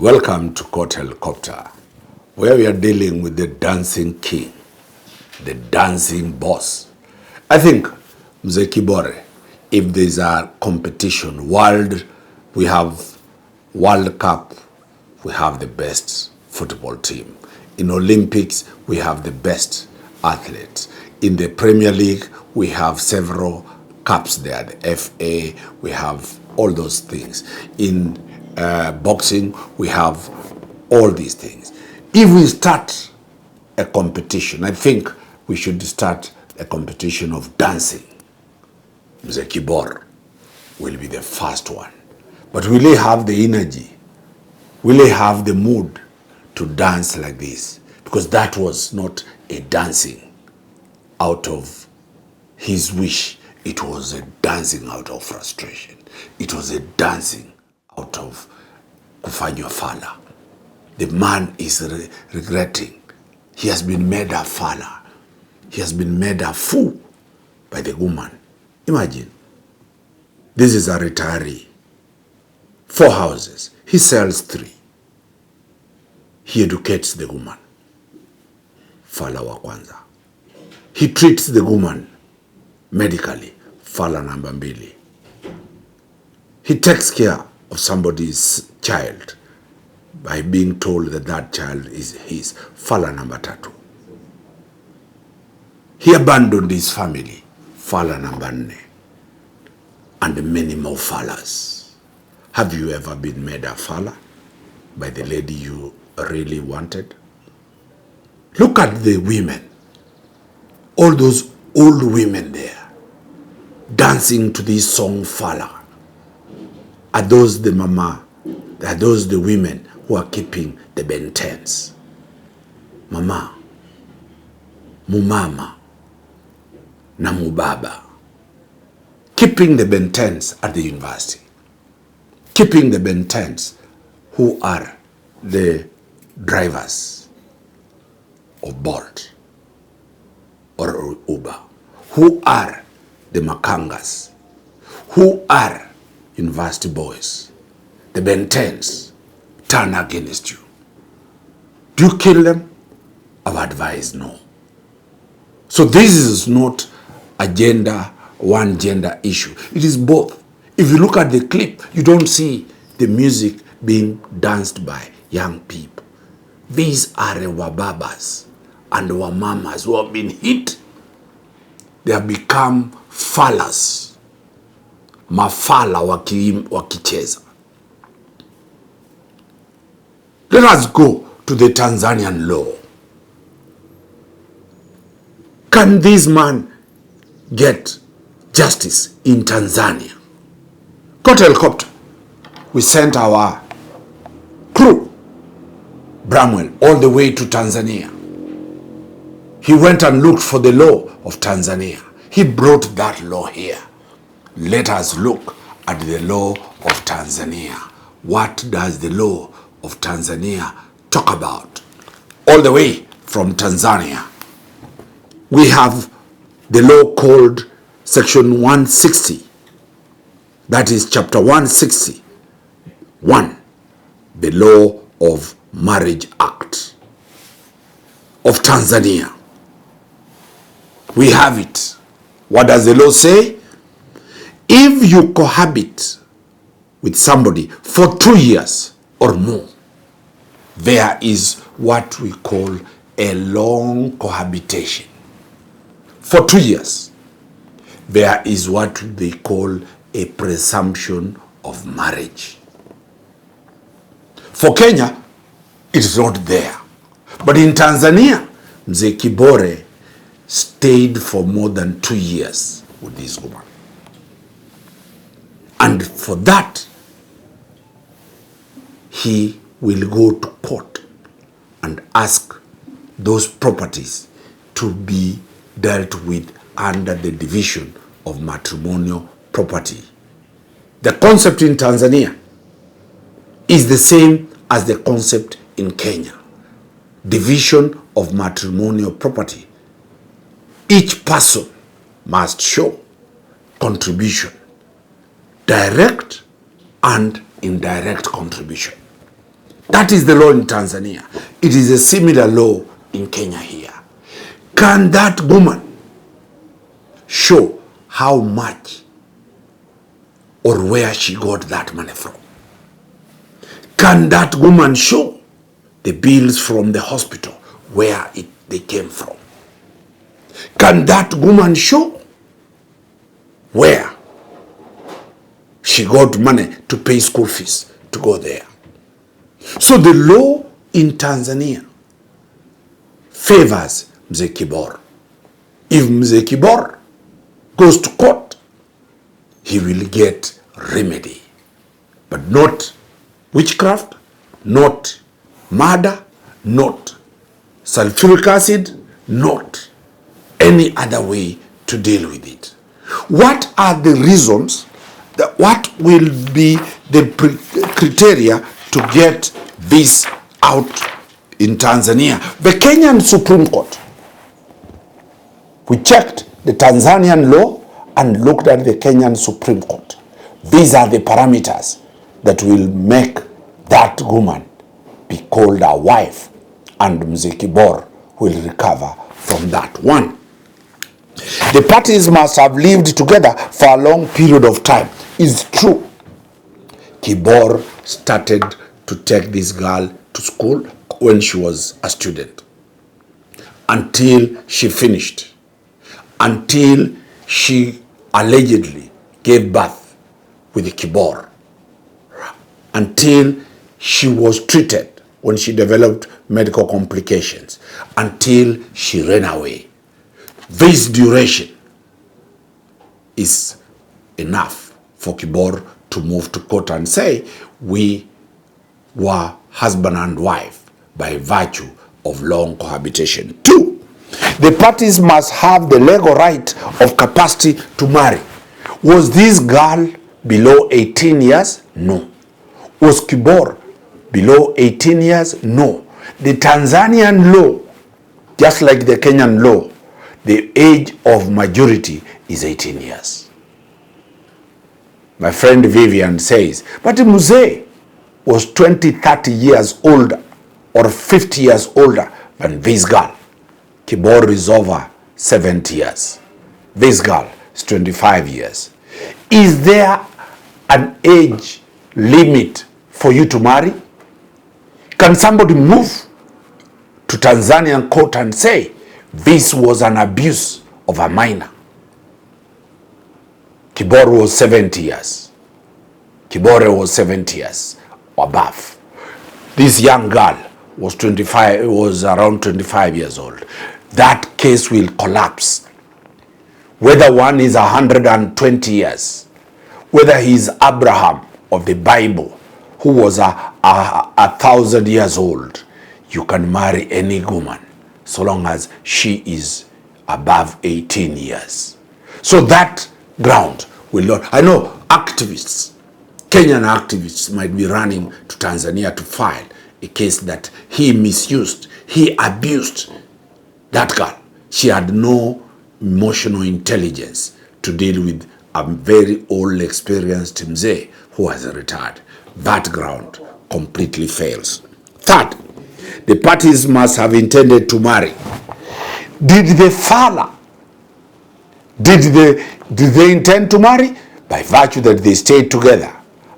Welcome to Court Helicopter, where we are dealing with the dancing king, the dancing boss. I think, Mzee Kibore, if there's a competition, we have World Cup, we have the best football team. In Olympics, we have the best athletes. In the Premier League, we have several cups there, the FA, we have all those things. In boxing, we have all these things. If we start a competition, I think we should start a competition of dancing. Mzee Kibore will be the first one. But will he have the energy? Will he have the mood to dance like this? Because that was not a dancing out of his wish. It was a dancing out of frustration. It was a dancing out of kufanywa fala. The man is regretting. He has been made a fala. He has been made a fool by the woman. Imagine, this is a retiree. 4 houses. He sells 3. He educates the woman. Fala wa kwanza. He treats the woman medically. Fala number 2. He takes care of somebody's child by being told that that child is his. Fala number 3. He abandoned his family. Fala number 4. And many more falas. Have you ever been made a fala by the lady you really wanted? Look at the women. All those old women there dancing to this song fala. Are those the mama? Are those the women who are keeping the bentens? Mama, mumama, na mubaba. Keeping the bentens at the university. Keeping the bentens who are the drivers of Bolt or Uber. Who are the makangas? Who are university boys? The bentens turn against you. Do you kill them? I would advise no. So this is not one gender issue. It is both. If you look at the clip, you don't see the music being danced by young people. These are our babas and our mamas who have been hit. They have become falas. Mafala wakicheza. Let us go to the Tanzanian law. Can this man get justice in Tanzania? Court Helicopter, we sent our crew, Bramwell, all the way to Tanzania. He went and looked for the law of Tanzania. He brought that law here. Let us look at the law of Tanzania. What does the law of Tanzania talk about? All the way from Tanzania, we have the law called Section 160. That is Chapter 160. 1. The Law of Marriage Act of Tanzania. We have it. What does the law say? If you cohabit with somebody for 2 years or more, there is what we call a long cohabitation. For 2 years, there is what they call a presumption of marriage. For Kenya, it is not there. But in Tanzania, Mzee Kibore stayed for more than 2 years with this woman. And for that, he will go to court and ask those properties to be dealt with under the division of matrimonial property. The concept in Tanzania is the same as the concept in Kenya. Division of matrimonial property. Each person must show contribution, direct and indirect contribution. That is the law in Tanzania. It is a similar law in Kenya here. Can that woman show how much or where she got that money from? Can that woman show the bills from the hospital where they came from? Can that woman show where she got money to pay school fees to go there? So the law in Tanzania favors Mzee Kibore. If Mzee Kibore goes to court, he will get remedy, but not witchcraft, not murder, not sulfuric acid, not any other way to deal with it. What are the reasons, what will be the criteria to get this out in Tanzania? The Kenyan Supreme Court, we checked the Tanzanian law and looked at the Kenyan Supreme Court. These are the parameters that will make that woman be called a wife, and Mzee Kibore will recover from that one. The parties must have lived together for a long period of time. It's true. Kibore started to take this girl to school when she was a student, until she finished, until she allegedly gave birth with Kibore, until she was treated when she developed medical complications, until she ran away. This duration is enough for Kibore to move to court and say, we were husband and wife by virtue of long cohabitation. 2, the parties must have the legal right of capacity to marry. Was this girl below 18 years? No. Was Kibore below 18 years? No. The Tanzanian law, just like the Kenyan law, the age of majority is 18 years. My friend Vivian says, but Mzee was 20, 30 years older or 50 years older than this girl. Kibore is over 70 years. This girl is 25 years. Is there an age limit for you to marry? Can somebody move to Tanzanian court and say this was an abuse of a minor? Kibore was 70 years. Kibore was 70 years or above. This young girl was around 25 years old. That case will collapse. Whether one is 120 years, whether he is Abraham of the Bible, who was 1,000 years old, you can marry any woman so long as she is above 18 years. So that ground will not. I know activists, Kenyan activists might be running to Tanzania to file a case that he misused, he abused that girl. She had no emotional intelligence to deal with a very old, experienced Mzee who has retired. That ground completely fails. 3rd, the parties must have intended to marry. Did the father, did they intend to marry? By virtue that they stayed together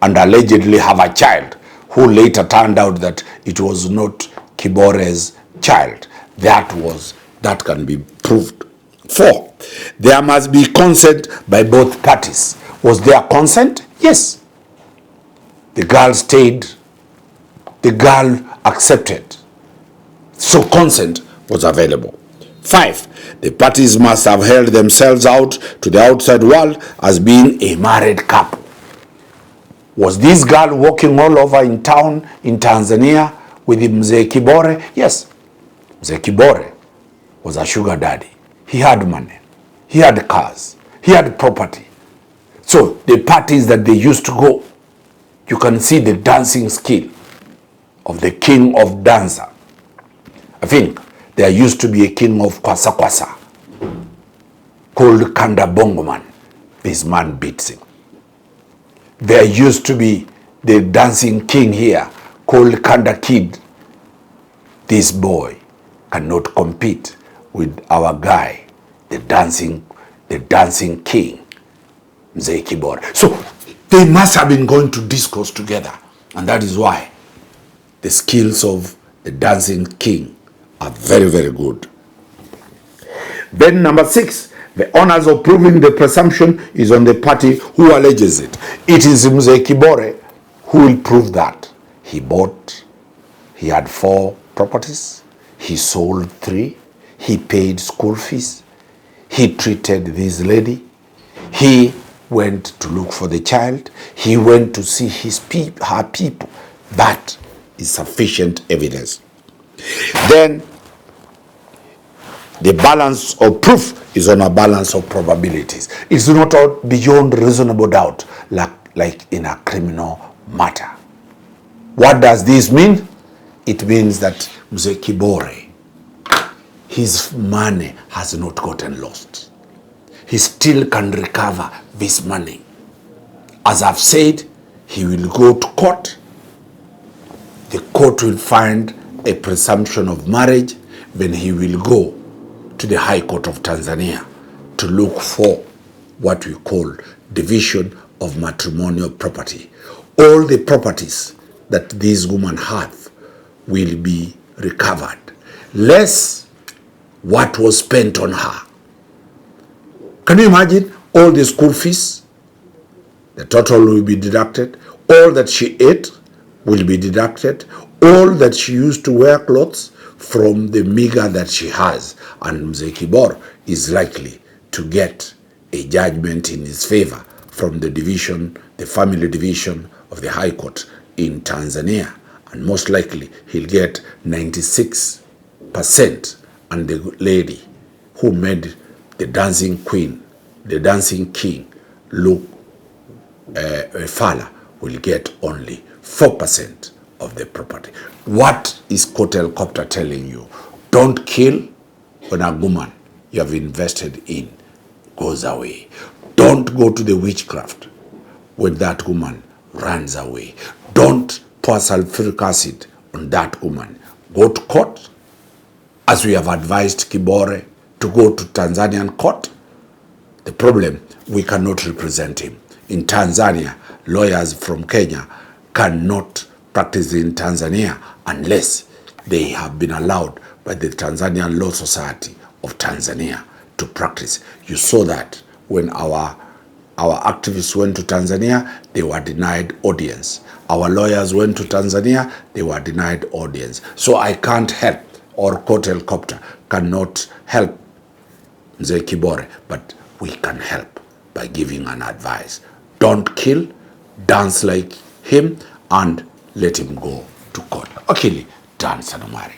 and allegedly have a child, who later turned out that it was not Kibore's child. That can be proved. 4, there must be consent by both parties. Was there consent? Yes. The girl stayed, the girl accepted. So consent was available. 5, the parties must have held themselves out to the outside world as being a married couple. Was this girl walking all over in town in Tanzania with Mzee Kibore? Yes. Mzee Kibore was a sugar daddy. He had money. He had cars. He had property. So the parties that they used to go, you can see the dancing skill of the king of dancer. I think there used to be a king of Kwasa Kwasa called Kanda Bongoman. This man beats him. There used to be the dancing king here cold Kanda kid, this boy cannot compete with our guy, the dancing king, Mzee Kibore. So they must have been going to discourse together, and that is why the skills of the dancing king are very, very good. Then number 6, the honors of proving the presumption is on the party who alleges it. It is Mzee Kibore who will prove that he had 4 properties, he sold 3, he paid school fees, he treated this lady, he went to look for the child, he went to see her people. That is sufficient evidence. Then the balance of proof is on a balance of probabilities. It's not beyond reasonable doubt, like in a criminal matter. What does this mean? It means that Mzee Kibore, his money has not gotten lost. He still can recover this money. As I've said, he will go to court. The court will find a presumption of marriage. Then he will go to the High Court of Tanzania to look for what we call division of matrimonial property. All the properties that this woman have will be recovered, less what was spent on her. Can you imagine? All the school fees, the total will be deducted. All that she ate will be deducted. All that she used to wear clothes from the meager that she has. And Mzee Kibore is likely to get a judgment in his favor from the family division of the High Court in Tanzania. And most likely he'll get 96%. And the lady who made the dancing queen, the dancing king, look Fala, will get only 4% of the property. What is Court Helicopter telling you? Don't kill when a woman you have invested in goes away. Don't go to the witchcraft when that woman runs away. Don't pour sulfuric acid on that woman. Go to court, as we have advised Kibore to go to Tanzanian court. The problem, we cannot represent him. In Tanzania, lawyers from Kenya cannot practice in Tanzania unless they have been allowed by the Tanzanian Law Society of Tanzania to practice. You saw that when our activists went to Tanzania, they were denied audience. Our lawyers went to Tanzania, they were denied audience. So I can't help, or Court Helicopter cannot help Mzee Kibore, but we can help by giving an advice. Don't kill, dance like him, and let him go to court. Okay, Danstan Omari.